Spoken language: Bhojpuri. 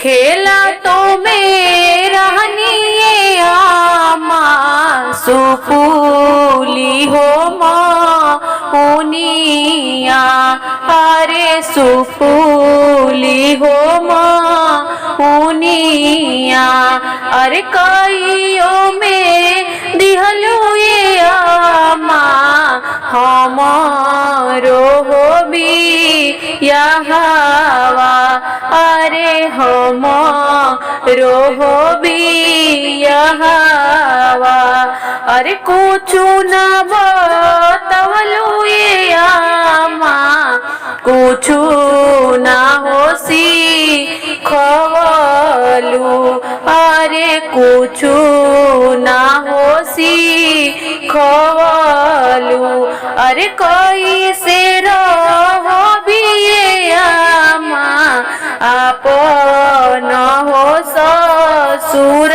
खेला तो में रहनी आमा सुफूली हो मुनिया, अरे सुफूली हो मुनिया, अरे कईयो में दिहलु ये आमा हमारो हो भी यहावा, अरे हमारो हो भी यहावा, अरे कुछु ना बतावलु ये आमा कुछु ना होसी खवलु, अरे कुछु ना होसी खवलु, अरे कैसे रहबी ये आमा आपन हो ससुर